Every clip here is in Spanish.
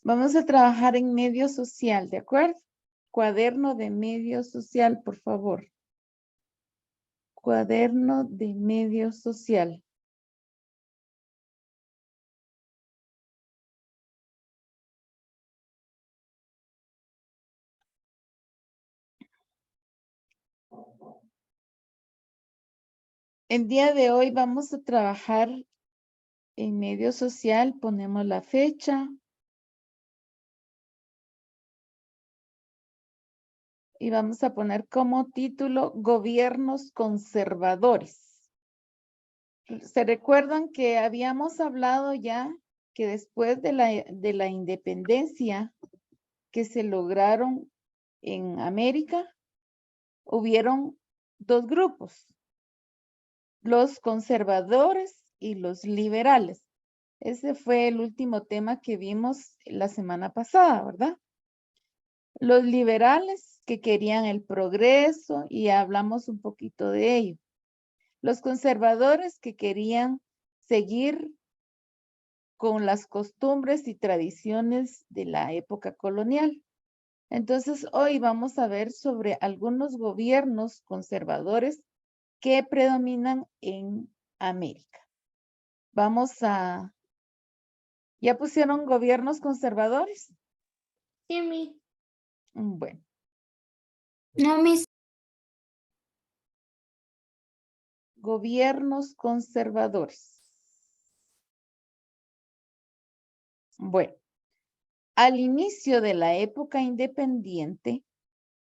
Vamos a trabajar en medio social, ¿de acuerdo? Cuaderno de medio social, por favor. Cuaderno de medio social. El día de hoy vamos a trabajar en medio social, ponemos la fecha. Y vamos a poner como título Gobiernos conservadores. ¿Se recuerdan que habíamos hablado ya que después de la independencia que se lograron en América, hubieron dos grupos, los conservadores y los liberales? Ese fue el último tema que vimos la semana pasada, ¿verdad? Los liberales que querían el progreso y hablamos un poquito de ello. Los conservadores que querían seguir con las costumbres y tradiciones de la época colonial. Entonces, hoy vamos a ver sobre algunos gobiernos conservadores que predominan en América. ¿Ya pusieron gobiernos conservadores? Sí, mi. Bueno. No, mis. Gobiernos conservadores. Bueno, al inicio de la época independiente,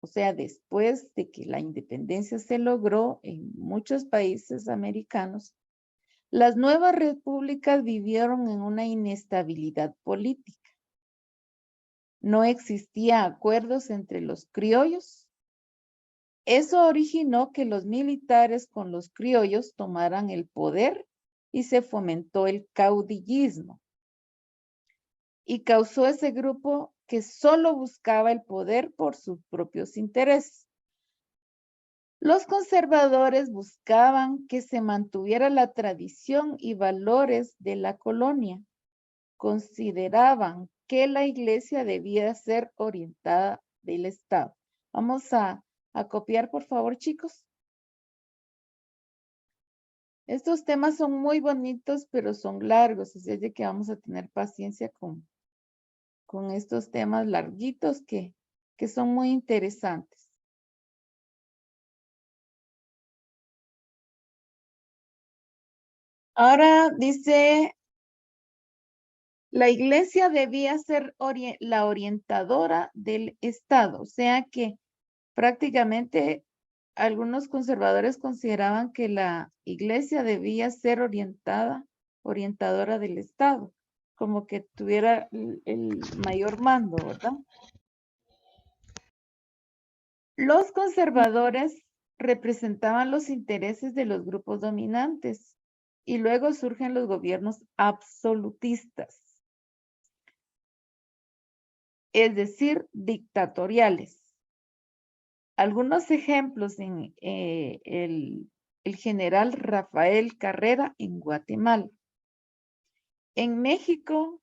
o sea, después de que la independencia se logró en muchos países americanos, las nuevas repúblicas vivieron en una inestabilidad política. No existía acuerdos entre los criollos. Eso originó que los militares con los criollos tomaran el poder y se fomentó el caudillismo. Y causó ese grupo que solo buscaba el poder por sus propios intereses. Los conservadores buscaban que se mantuviera la tradición y valores de la colonia. Consideraban que la iglesia debía ser orientada del Estado. Vamos a copiar, por favor, chicos. Estos temas son muy bonitos, pero son largos, así es de que vamos a tener paciencia con estos temas larguitos que son muy interesantes. Ahora dice, la iglesia debía ser la orientadora del Estado, o sea que prácticamente algunos conservadores consideraban que la iglesia debía ser orientadora del Estado, como que tuviera el mayor mando, ¿verdad? Los conservadores representaban los intereses de los grupos dominantes y luego surgen los gobiernos absolutistas, es decir, dictatoriales. Algunos ejemplos en el general Rafael Carrera en Guatemala. En México,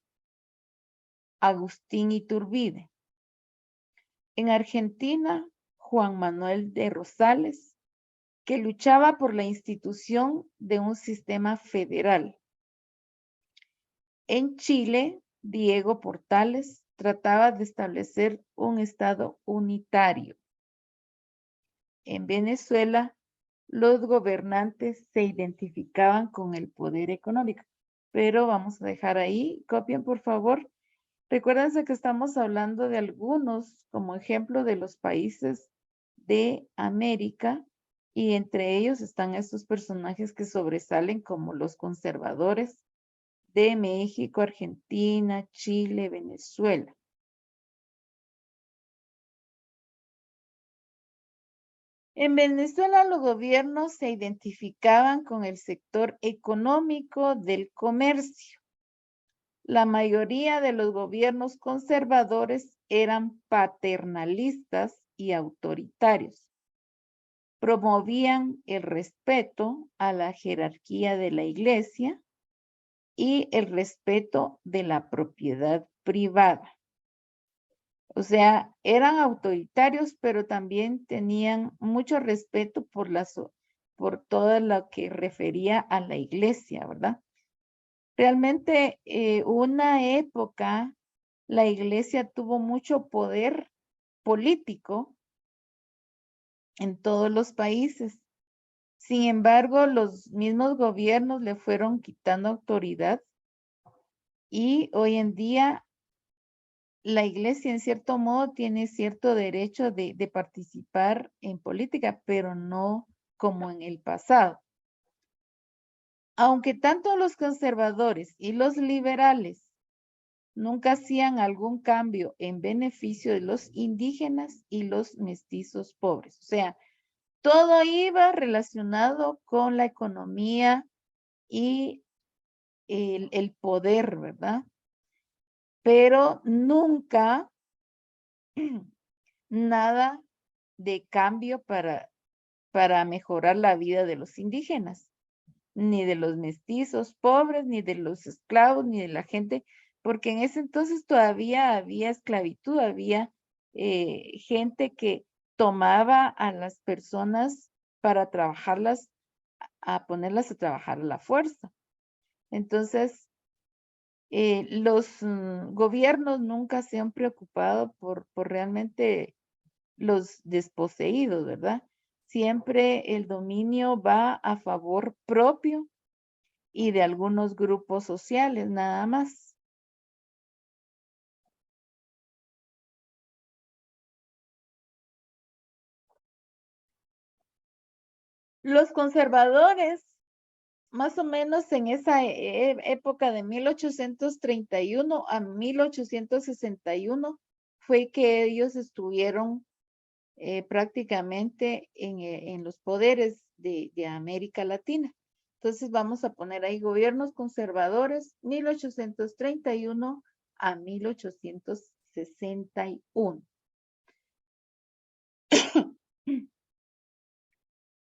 Agustín Iturbide. En Argentina, Juan Manuel de Rosales, que luchaba por la institución de un sistema federal. En Chile, Diego Portales trataba de establecer un Estado unitario. En Venezuela, los gobernantes se identificaban con el poder económico. Pero vamos a dejar ahí. Copien, por favor. Recuérdense que estamos hablando de algunos como ejemplo de los países de América y entre ellos están estos personajes que sobresalen como los conservadores de México, Argentina, Chile, Venezuela. En Venezuela los gobiernos se identificaban con el sector económico del comercio. La mayoría de los gobiernos conservadores eran paternalistas y autoritarios. Promovían el respeto a la jerarquía de la iglesia y el respeto de la propiedad privada. O sea, eran autoritarios, pero también tenían mucho respeto por todo lo que refería a la iglesia, ¿verdad? Realmente, una época, la iglesia tuvo mucho poder político en todos los países. Sin embargo, los mismos gobiernos le fueron quitando autoridad y hoy en día la iglesia en cierto modo tiene cierto derecho de participar en política, pero no como en el pasado. Aunque tanto los conservadores y los liberales nunca hacían algún cambio en beneficio de los indígenas y los mestizos pobres. O sea, todo iba relacionado con la economía y el poder, ¿verdad? Pero nunca nada de cambio para mejorar la vida de los indígenas, ni de los mestizos pobres, ni de los esclavos, ni de la gente, porque en ese entonces todavía había esclavitud, había gente que tomaba a las personas para trabajarlas, a ponerlas a trabajar a la fuerza. Entonces, los gobiernos nunca se han preocupado por realmente los desposeídos, ¿verdad? Siempre el dominio va a favor propio y de algunos grupos sociales, nada más. Los conservadores, más o menos en esa época de 1831 a 1861, fue que ellos estuvieron prácticamente en los poderes de América Latina. Entonces vamos a poner ahí gobiernos conservadores 1831 a 1861.